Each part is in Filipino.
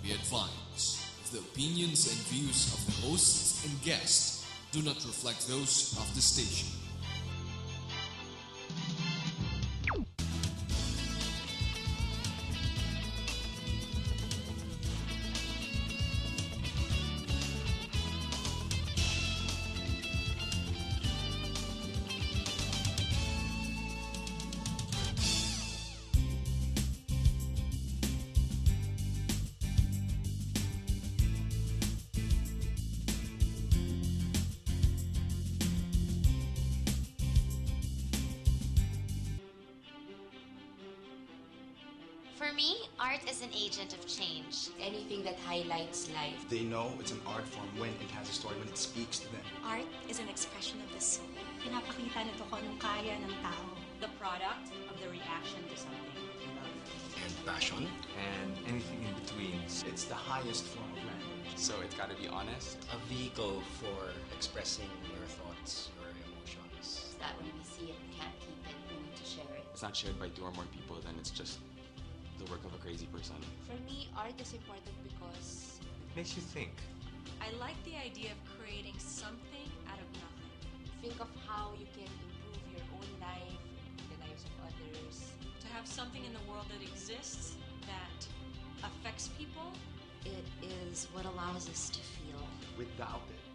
Be advised, the opinions and views of the hosts and guests do not reflect those of the station. For me, art is an agent of change. Anything that highlights life. They know it's an art form when it has a story, when it speaks to them. Art is an expression of the soul. Pinapakita nito kung anong kaya ng tao. The product of the reaction to something you love. And passion. And anything in between. It's the highest form of language. So it's got to be honest. A vehicle for expressing your thoughts, your emotions. That when we see it, we can't keep it. We need to share it. It's not shared by 2 or more people, then it's just the work of a crazy person. For me, art is important because it makes you think. I like the idea of creating something out of nothing. Think of how you can improve your own life, the lives of others. To have something in the world that exists that affects people. It is what allows us to feel. Without it,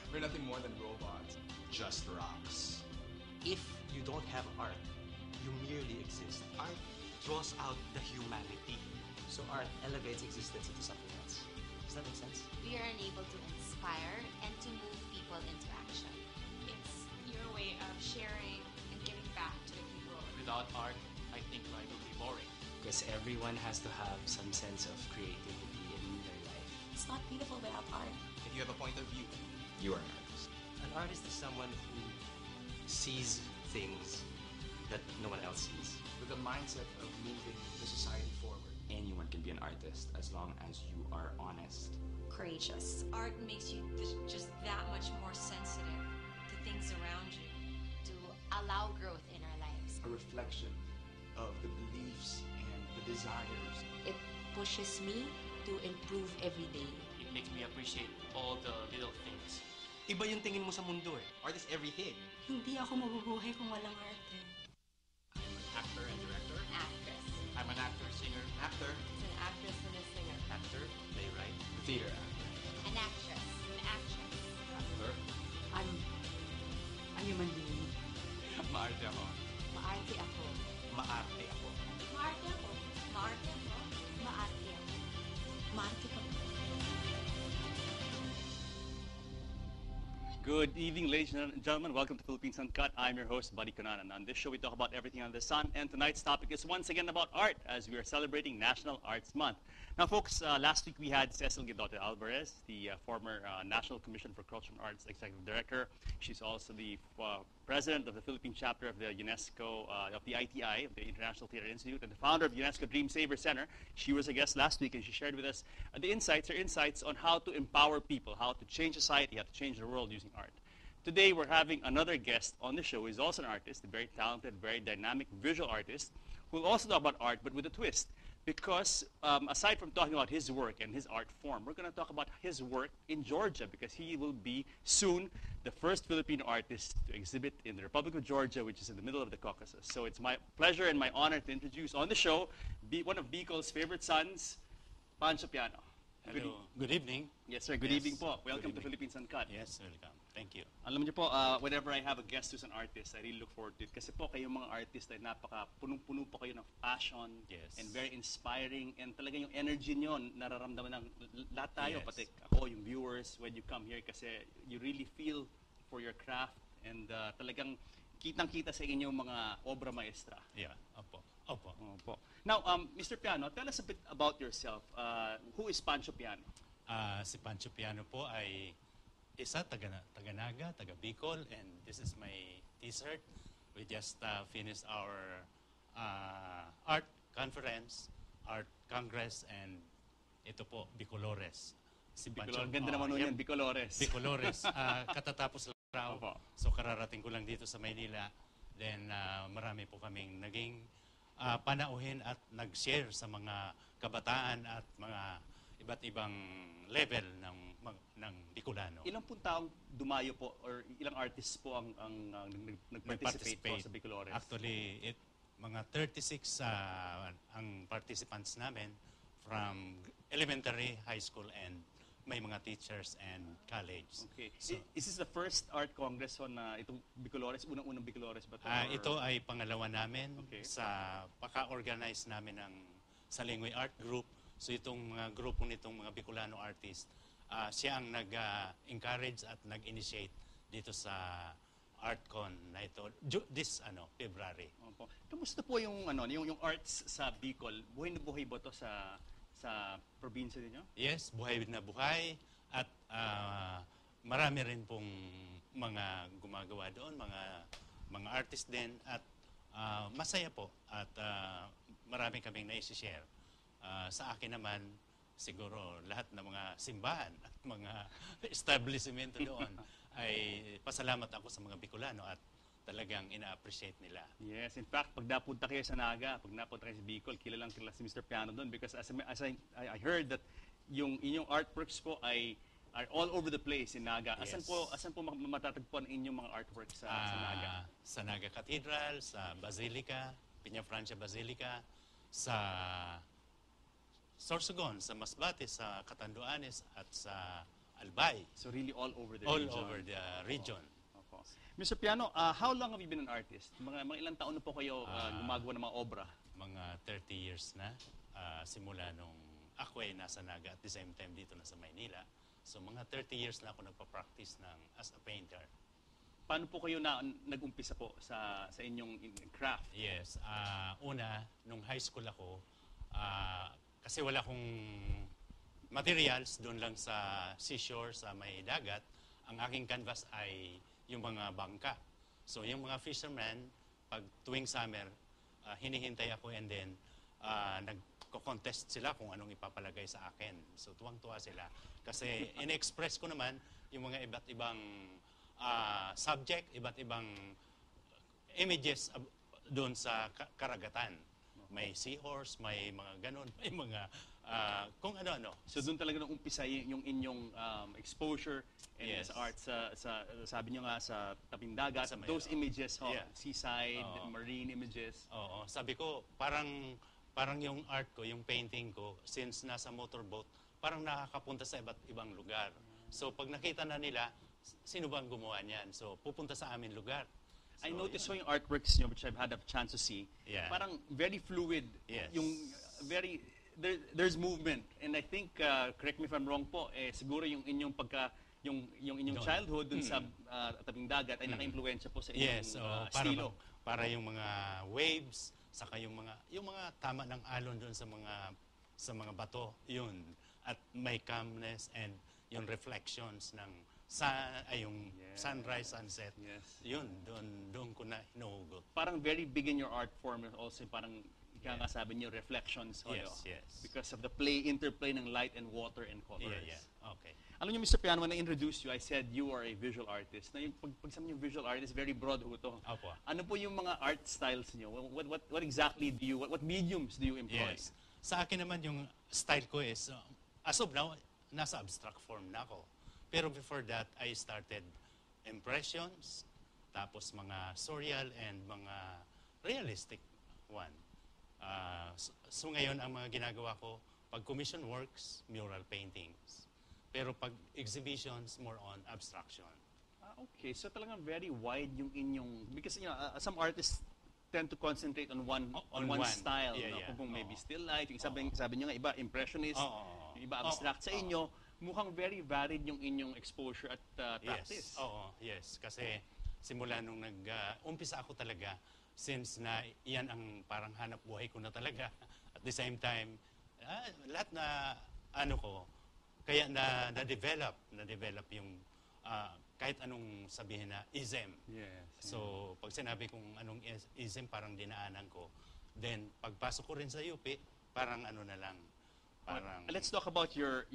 we're nothing more than robots. Just rocks. If you don't have art, you merely exist. Art draws out the humanity. So art elevates existence into something else. Does that make sense? We are unable to inspire and to move people into action. It's your way of sharing and giving back to the people. Without art, I think life would be boring. Because everyone has to have some sense of creativity in their life. It's not beautiful without art. If you have a point of view, You are an artist. An artist is someone who sees things that no one else sees. with the mindset of moving the society forward. Anyone can be an artist as long as you are honest. Courageous. Art makes you just that much more sensitive to things around you. To allow growth in our lives. A reflection of the beliefs and the desires. It pushes me to improve every day. It makes me appreciate all the little things. Iba yung tingin mo sa mundo eh. Art is everything. Hindi ako mabubuhay kung walang arte. Actor and director. Actress. I'm an actor, singer. Actor, An actress and a singer. actor, playwright, Theater actor. An actress. An actress. Actor. I'm human being. Maarte ako. Maarte ako. maarte ako. Maarte ako. Maarte ako. Maarte ako. Maarte ka. Good evening, ladies and gentlemen. Welcome to Philippines Uncut. I'm your host, Buddy Conan. And on this show, we talk about everything under the sun. And tonight's topic is once again about art, as we are celebrating National Arts Month. Now, folks, last week we had Cecil Guidote Alvarez, the former National Commission for Culture and Arts Executive Director. She's also the president of the Philippine chapter of the UNESCO, of the ITI, of the International Theater Institute, and the founder of UNESCO Dream Saver Center. She was a guest last week, and she shared with us her insights on how to empower people, how to change society, how to change the world using art. Today, we're having another guest on the show who is also an artist, a very talented, very dynamic visual artist, who will also talk about art, but with a twist. Because aside from talking about his work and his art form, we're going to talk about his work in Georgia, because he will be soon the first Filipino artist to exhibit in the Republic of Georgia, which is in the middle of the Caucasus. So it's my pleasure and my honor to introduce on the show one of Bicol's favorite sons, Pancho Piano. Hello. Good evening. Yes, sir. Good evening po. Welcome to Philippines Uncut. Yes, welcome. Thank you. Alam niyo po, whenever I have a guest who's an artist, I really look forward to it. Kasi po, kayong mga artist ay punong-puno po kayo ng passion. Yes. And very inspiring. And talaga yung energy nyo, nararamdaman ng lahat tayo, Yes. pati ako, yung viewers, when you come here. Kasi you really feel for your craft. And talagang kitang-kita sa inyong mga obra maestra. Yeah, opo. Opo. Opo. Now, Mr. Piano, tell us a bit about yourself. Who is Pancho Piano? Si Pancho Piano po ay isa, taga-Naga, taga-Bicol, and this is my t-shirt. We just finished our art conference, art congress, and ito po, Bicolores. Si Bicolores. Ganda naman nun yan, Bicolores. Bicolores. Katatapos lang raw. Opo. So kararating ko lang dito sa Maynila. Then marami po kaming naging panauhin at nag-share sa mga kabataan at mga iba't ibang level ng Bicolano. Ilang pong taong dumayo po or ilang artists po ang nag-participate po sa Bicolores? Actually, mga 36 ang participants namin from elementary, high school, and may mga teachers and college. Okay. So, is this the first art congress na itong Bicolores? Unang-unang Bicolores ba ito? Ito ay pangalawa namin sa paka-organize namin ng Salingwe Art Group. So itong mga grupo nitong mga Bicolano artists, siya ang nag-encourage at nag-initiate dito sa ArtCon na ito this February. Opo. Kamusta po yung yung arts sa Bicol? Buhay na buhay ba to sa probinsya niyo? Yes, buhay na buhay at marami rin pong mga gumagawa doon, mga artist din at masaya po at marami kaming na-share. Sa akin naman, siguro lahat ng mga simbahan at mga establishmento doon ay pasalamat ako sa mga Bicolano at talagang ina-appreciate nila. Yes, in fact, pag napunta kayo sa Naga, pag napunta kayo sa Bicol, kilalang kilala si Mr. Piano doon because as I heard that yung inyong artworks po are all over the place in Naga. Yes. Asan po matatagpuan ang inyong mga artworks sa Naga? Sa Naga Cathedral, sa Basilica, Piña Francia Basilica, sa Sorsogon, sa Masbate, sa Catanduanes at sa Albay. So really all over the all region? All over the region. Mr. Piano, how long have you been an artist? Mga ilang taon na po kayo gumagawa ng mga obra? Mga 30 years na. Simula nung ako ay nasa Naga at the same time dito na sa Maynila. So mga 30 years na ako nagpa-practice as a painter. Paano po kayo nag-umpisa po sa inyong craft? Yes. Una, nung high school ako, kasi wala akong materials doon lang sa seashore, sa may dagat, ang aking canvas ay yung mga bangka. So yung mga fishermen, pag tuwing summer, hinihintay ako and then nagko-contest sila kung anong ipapalagay sa akin. So tuwang-tuwa sila. Kasi in-express ko naman yung mga iba't ibang subject, iba't ibang images doon sa karagatan. May seahorse, may mga ganon, may mga kung ano-ano. So doon talaga nung umpisa yung inyong exposure and Yes. sa art, sabi nyo nga sa tabing dagat, those images, Yeah. seaside, marine images. Oo, sabi ko, parang yung art ko, yung painting ko, since nasa motorboat, parang nakakapunta sa iba't ibang lugar. So pag nakita na nila, sino ba ang gumawa niyan? So pupunta sa amin lugar. I noticed yung artworks nyo, which I've had a chance to see, Yeah. parang very fluid. Yes. Yung there's movement. And I think, correct me if I'm wrong po, siguro yung inyong yung inyong childhood dun sa tabing dagat ay naka-impluwensya po sa inyong estilo. Para yung mga waves, saka yung mga tama ng alon doon sa mga bato, yun. At may calmness and yung reflections ng yung sunrise, sunset. Yes. Yun, doon ko na hinuhugot. Parang very big in your art form also parang nga sabi niyo reflections. Yes. Because of the interplay ng light and water and colors. Yeah. Okay. Alam niyo, Mr. Piano, when I introduced you, I said you are a visual artist. Na yung pag sabi niyo visual artist, very broad ho ito. Opo. Ano po yung mga art styles niyo? What exactly what mediums do you employ? Yes. Sa akin naman yung style ko is, as of now, nasa abstract form na ako. Pero before that, I started impressions, tapos mga surreal and mga realistic one. So ngayon, ang mga ginagawa ko, pag commission works, mural paintings. Pero pag exhibitions, more on abstraction. Okay, so talagang very wide yung inyong, because some artists tend to concentrate on one style. Kung maybe still life, yung sabi nyo nga, iba impressionist, yung iba abstract. Sa inyo, mukhang very varied yung inyong exposure at practice. Yes. Kasi simula nung umpisa ako talaga, since na yan ang parang hanap buhay ko na talaga. At the same time, lahat na kaya na-develop yung kahit anong sabihin na ism. Yes. So, pag sinabi kong anong ism, parang dinaanan ko. Then, pagpasok ko rin sa UP, parang na lang. Let's talk about yung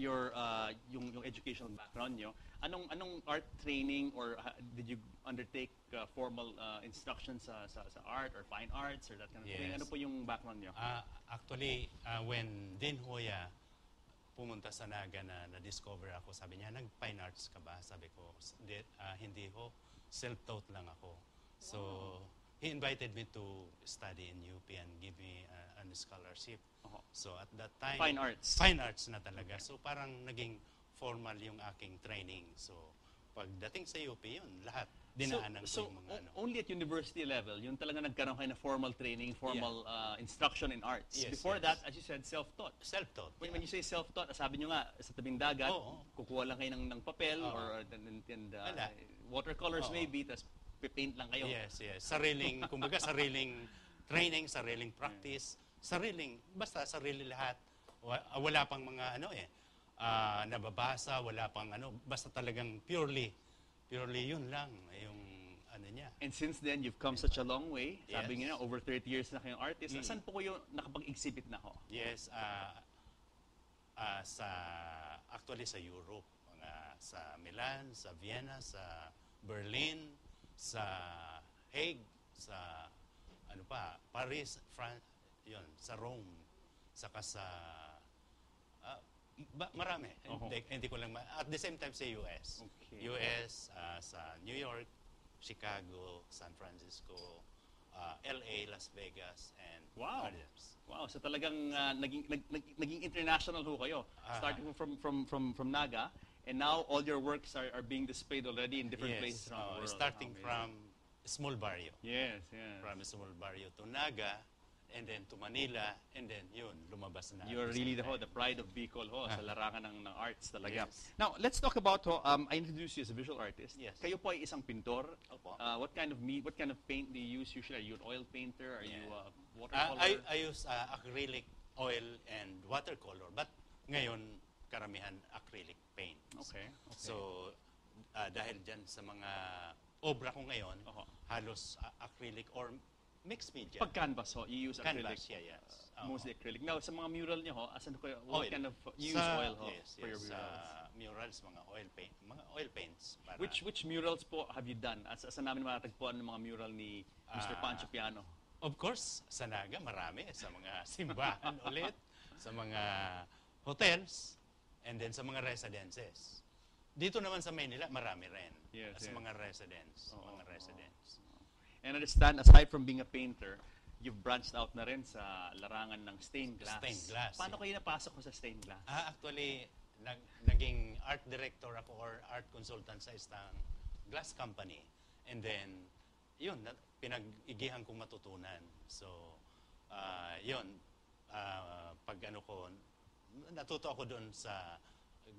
educational background nyo. Anong art training or did you undertake formal instruction sa art or fine arts or that kind of thing? Ano po yung background nyo? Actually, when Din Hoya pumunta sa Naga na na-discover ako. Sabi niya, nag-fine arts ka ba? Sabi ko, hindi ho. Self-taught lang ako. So, he invited me to study in UP and give me a scholarship. So, at that time... Fine arts. Fine arts na talaga. So, parang naging formal yung aking training. So, pagdating sa UP, yun, lahat. Dinaanan ko yung mga ano. Only at university level, yun talaga nagkaroon kayo na formal training, formal instruction in arts. Yes, Before yes. that, as you said, self-taught. Self-taught. When you say self-taught, sabi nyo nga, sa tabing dagat, kukuha lang kayo ng papel or watercolors maybe, tapos pipaint lang kayo. Yes, yes. Sariling, kumbaga sariling training, sariling practice, basta sarili lahat. Wala pang mga nababasa, wala pang basta talagang purely yun lang yung niya. And since then, you've come such a long way. Yes. Sabi nga, over 30 years na kayong artist. Saan po kayo nakapag-exhibit na ho? Yes, actually sa Europe. Sa Milan, sa Vienna, sa Berlin, sa Hague, sa Paris, France, yun, sa Rome, saka sa marami. Hindi ko lang at the same time sa US. Okay. US, sa New York, Chicago, San Francisco, LA, Las Vegas, and others. Wow, so talagang naging international ho kayo. Starting from Naga, and now all your works are being displayed already in different places around the world. Starting from small barrio. Yes, yes. From small barrio to Naga, and then to Manila, and then yun, lumabas na. You're really the pride of Bicol sa larangan ng arts talaga. Yes. Now, let's talk about I introduced you as a visual artist. Yes. Kayo po ay isang pintor. Opo. What kind of paint do you use usually? Are you an oil painter? Are you a watercolor? I use acrylic, oil, and watercolor. But ngayon, karamihan acrylic paints. Okay. So, dahil dyan sa mga obra ko ngayon, halos acrylic or mixed media. Pag canvas you use acrylic? Canvas, yes. Mostly acrylic. Now, sa mga mural niyo what oil. kind of you use oil yes, for your murals? Murals, mga oil paints. Para Which murals po have you done? Asa namin matatagpuan ng mga mural ni Mr. Pancho Piano? Of course, sa Naga, marami. Sa mga simbahan ulit, sa mga hotels, and then sa mga residences. Dito naman sa Manila, marami rin. Yes, sa yes. mga residents. And I understand, aside from being a painter, you've branched out na rin sa larangan ng stained glass. Stained glass. Paano kayo napasok ko sa stained glass? Actually, naging art director ako or art consultant sa isang glass company. And then, yun, pinag-igihan kong matutunan. So, yun, natuto ako doon sa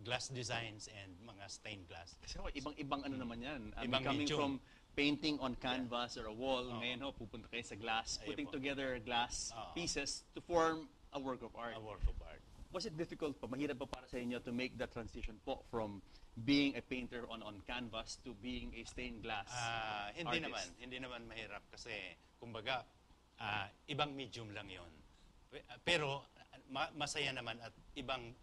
glass designs and mga stained glass. Kasi ibang-ibang naman yan. Ibang Coming medium. from painting on canvas or a wall, ngayon pupunta kayo sa glass, putting together glass pieces to form a work of art. A work of art. Was it difficult pa? Mahirap pa para sa inyo to make that transition po from being a painter on canvas to being a stained glass artist? Hindi naman mahirap kasi kumbaga ibang medium lang 'yon. Pero masaya naman at ibang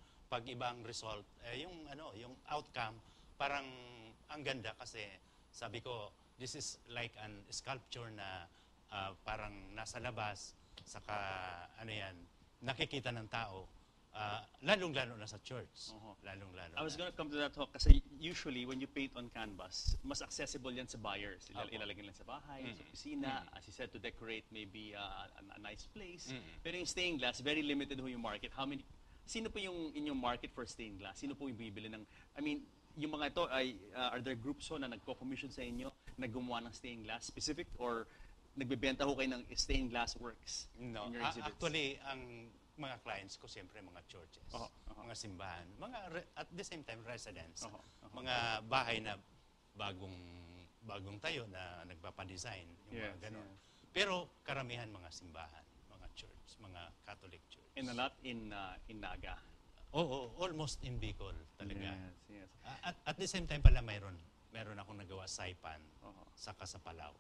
result yung outcome parang ang ganda kasi sabi ko this is like an sculpture na parang nasa labas saka nakikita ng tao. Lalong-lalo na sa church. Lalong-lalo I was gonna come to that talk kasi usually when you paint on canvas, mas accessible yan sa buyers. Ilalagay lang sa bahay, sa opisina, as you said, to decorate maybe a nice place. Pero yung stained glass, very limited yung market. Sino po yung inyong market for stained glass? Sino po yung bibili ng, yung mga ito, are there groups na nagko-commission sa inyo na gumawa ng stained glass specific or nagbebenta ho kayo ng stained glass works No, in your exhibits? actually, ang mga clients ko siyempre mga churches, mga simbahan, at the same time residents, mga bahay na bagong tayo na nagpapadesign, yung mga ganun. Pero karamihan mga simbahan, mga church, mga Catholic church. And a lot in Naga. Oo, almost in Bicol talaga. Yes. At the same time pala meron akong nagawa Saipan, saka sa Palau.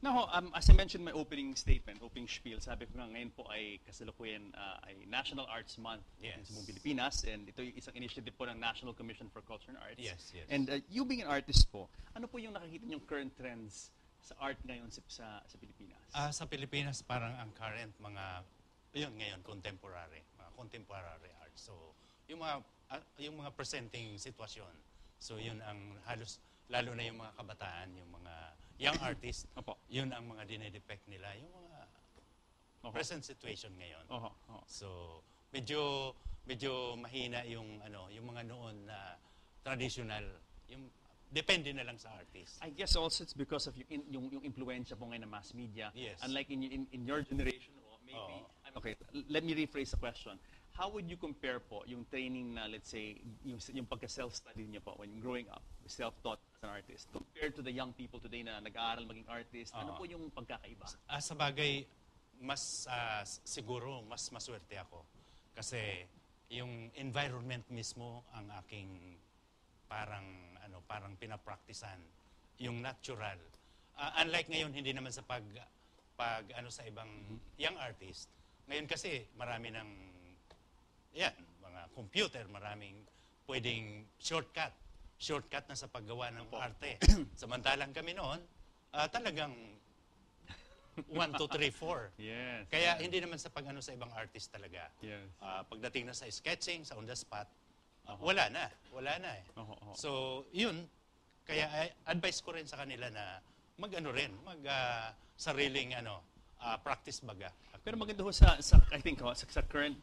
Now, as I mentioned in my opening spiel, sabi ko nga ngayon po ay kasalukuyan ay National Arts Month sa buong Pilipinas, and ito yung isang initiative po ng National Commission for Culture and Arts. Yes. And you being an artist po, ano po yung nakikita niyong current trends sa art ngayon sa Pilipinas? Sa Pilipinas parang ang current mga ngayon contemporary art. So yung mga presenting sitwasyon. So yun ang halos, lalo na yung mga kabataan, yung mga young artists, yun ang mga dinedepect nila, yung mga present situation ngayon. So medyo mahina yung mga noon na traditional, yung depende na lang sa artist. I guess also it's because of yung impluensya po ngayon ng mass media. Yes. Unlike in your generation, or maybe, okay, let me rephrase the question. How would you compare po yung training na, let's say, yung pagka-self-study niyo po when growing up, self-taught as an artist, compared to the young people today na nag-aaral maging artist? Ano po yung pagkakaiba? Sa bagay, siguro, mas maswerte ako. Kasi yung environment mismo ang aking parang pinapraktisan. Yung natural. Unlike ngayon, hindi naman sa sa ibang young artist. Ngayon kasi, marami ng mga computer, maraming pwedeng shortcut na sa paggawa ng arte. Samantalang kami noon, talagang 1, 2, 3, 4. Yes. Kaya hindi naman sa sa ibang artist talaga. Yes. Pagdating na sa sketching, sa on the spot, wala na eh. So, yun, kaya advice ko rin sa kanila na sariling practice baga. Pero maganda ho I think sa current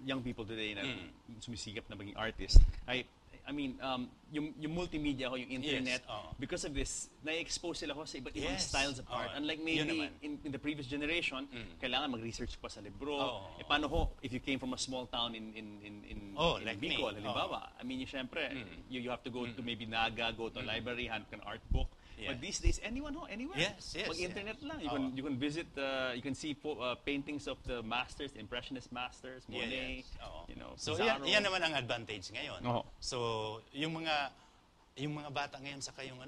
young people today na sumisikap na maging artist, I mean, yung multimedia yung internet, because of this, na-expose sila sa iba't ibang styles of art. Unlike maybe in the previous generation, kailangan mag-research pa sa libro. Paano ho, if you came from a small town in like Bicol, halimbawa, I mean, syempre, you have to go to maybe Naga, go to a library, hand an art book. But these days, anyone anywhere. Yes. Mag-internet lang. You can visit, you can see paintings of the masters, Impressionist masters, Monet, So yan naman ang advantage ngayon. So yung mga bata ngayon saka yung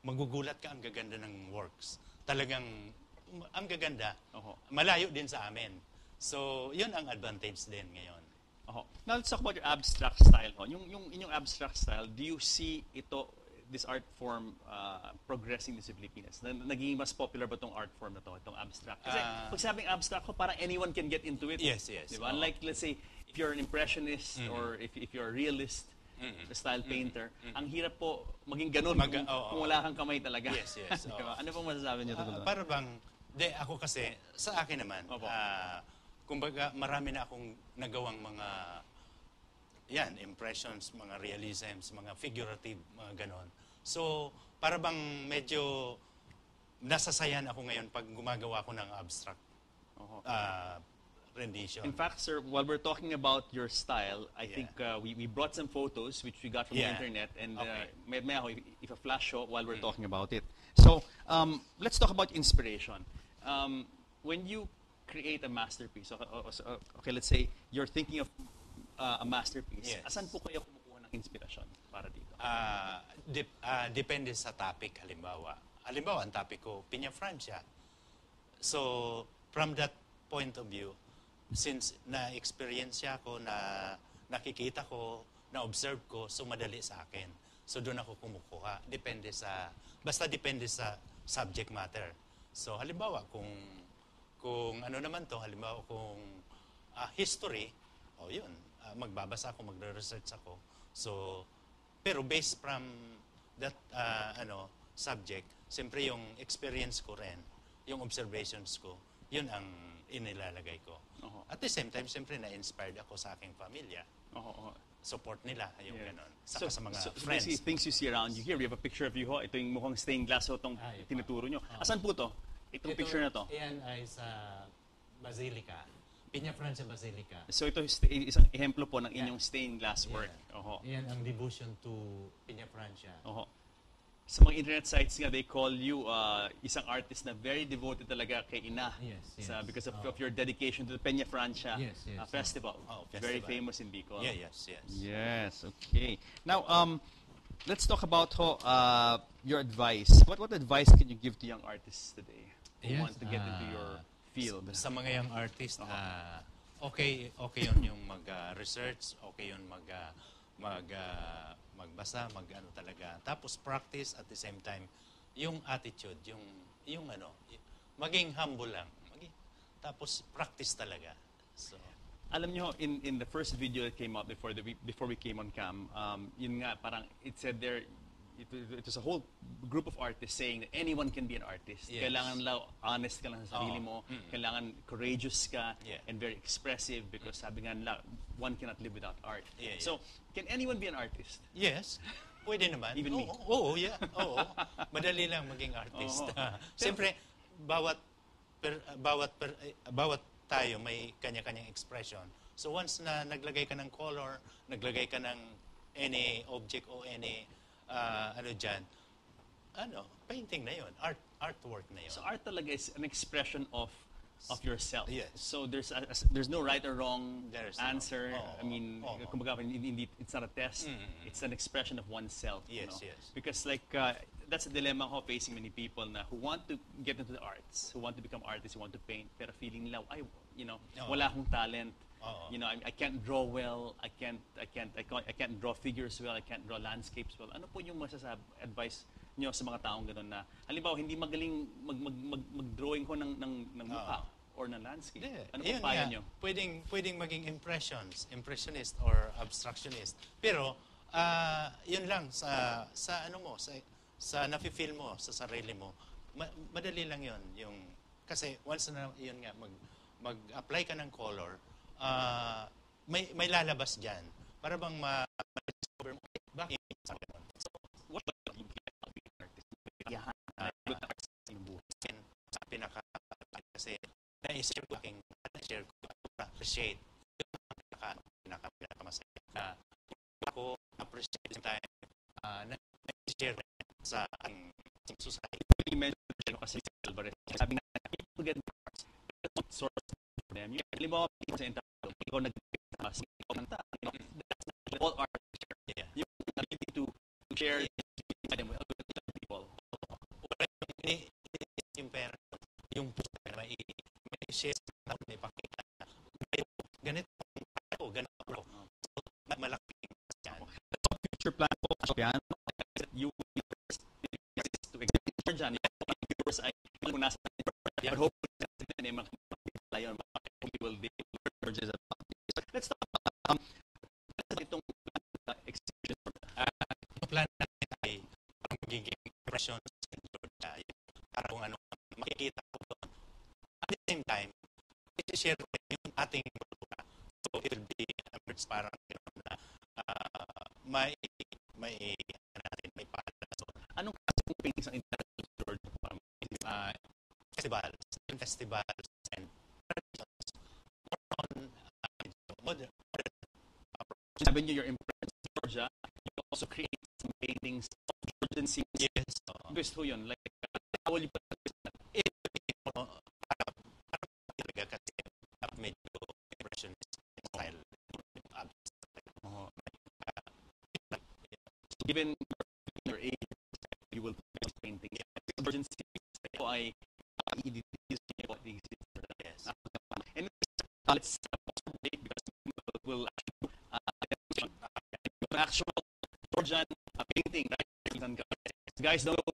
magugulat ka ang gaganda ng works. Talagang ang gaganda. Malayo din sa amin. So yun ang advantage din ngayon. Now let's talk about your abstract style. Yung inyong abstract style, do you see this art form progressing sa Pilipinas? Naging mas popular ba itong art form na itong abstract? Kasi pag sabing abstract parang anyone can get into it. Yes. Diba? Unlike, let's say, if you're an impressionist or if you're a realist style painter, ang hirap po maging ganun kung wala kang kamay talaga. Yes. Diba? Ano pong masasabi niyo doon? Para bang, ako kasi, sa akin naman, kumbaga marami na akong nagawang mga impressions, mga realisms, mga figurative, mga ganon. So, para bang medyo nasasayan ako ngayon pag gumagawa ko ng abstract rendition. In fact, sir, while we're talking about your style, I think we brought some photos which we got from the internet, and may ako if a flash show while we're talking about it. So, let's talk about inspiration. When you create a masterpiece, okay, let's say you're thinking of a masterpiece. Asan po kayo kumukuha ng inspirasyon para dito? Depende sa topic, halimbawa. Halimbawa, ang topic ko, Piña Francia. So, from that point of view, since na-experience ko, nakikita ko, na-observe ko, so madali sa akin. So, doon ako kumukuha. Basta depende sa subject matter. So, halimbawa, kung ano naman to, halimbawa, kung history, yun, magbabasa ako, magre-research ako. So, pero based from that subject, siyempre yung experience ko rin, yung observations ko, yun ang inilalagay ko. At the same time, siyempre na-inspired ako sa aking pamilya. Support nila, yung ganon. Saka sa mga friends. So things you see around you here, we have a picture of you, ito yung mukhang stained glass itong tinuturo nyo. Asan po to? Itong picture na to? Yan ay sa Basilica. Piña Francia Basilica. So ito isang ehemplo po ng inyong stained glass work. Yan ang devotion to Piña Francia. Sa mga internet sites nga, they call you isang artist na very devoted talaga kay Ina. Yes. Because of your dedication to the Peña Francia festival. Very famous in Bicol. Yes, okay. Now, let's talk about your advice. What advice can you give to young artists today who want to get into your field? Sa mga young artist, okay yun yung mag-research, okay yun magbasa, mag-ano talaga. Tapos practice at the same time, yung attitude, maging humble lang. Tapos practice talaga. So, Alam nyo, in the first video that came out before we came on cam, yun nga, parang it said there, it was a whole group of artists saying that anyone can be an artist. Yes. Kailangan lang honest ka lang sa sarili mo, kailangan courageous ka, and very expressive because sabi nga nila, one cannot live without art. So, can anyone be an artist? Yes. Pwede naman. Even me. Oo, yeah. Oo. Madali lang maging artist. Siyempre, bawat tayo may kanya-kanyang expression. So once na naglagay ka ng color, naglagay ka ng any object o any painting na yun, artwork na yun. So art talaga is an expression of yourself. Yes. So there's no right or wrong answer. I mean, kumbaga, it's not a test. It's an expression of oneself. Yes, you know? yes. Because that's a dilemma ko facing many people na who want to get into the arts, who want to become artists, who want to paint, pero feeling nila, wala akong talent. You know, I can't draw well. I can't draw figures well. I can't draw landscapes well. Ano po yung advice nyo sa mga taong gano'n na halimbawa hindi magaling mag-drawing ko ng mukha or ng landscape? Ano po payo nyo? Pwedeng maging impressionist or abstractionist. Pero yun lang sa nafe-feel mo sa sarili mo. Madali lang yun. Kasi once na yun nga mag-apply ka ng color, may lalabas diyan. Para bang ma-discover mo bakit sa ganun. So, what about you? Sa pinaka kasi na-share ko appreciate yung pinaka-masaya. Ako appreciate yung time na-share sa aking society. You mentioned kasi Alvarez, sabi na people get source for them. Halimbawa, sa interview, ikaw nag-mas, ikaw kanta, that's all art. Yung ability to share them with other people. Yung pera, yung may share na may pakita. Ganito ako. So, malaking yan. Future plan po, yan, you will to exist dyan. Viewers ay kung nasa but hopefully we will be emerges. Let's talk about itong exhibition. Yung plan natin ay magiging impressions para kung ano makikita ko doon. At the same time, i-share ko yung ating kultura. So it will be parang may pala. So, anong klaseng paintings ang intellectual festivals and traditions more on modern approach. Sabi niyo you're impressed in Georgia, you also create some paintings of Georgian scenes. Yes. Gusto yun. Like, how will you put it? Talaga kasi medyo impressionist style. Given your age, you will paint painting. Georgian scenes ay yes. And let's because we'll actual Georgian painting, right? Guys, don't know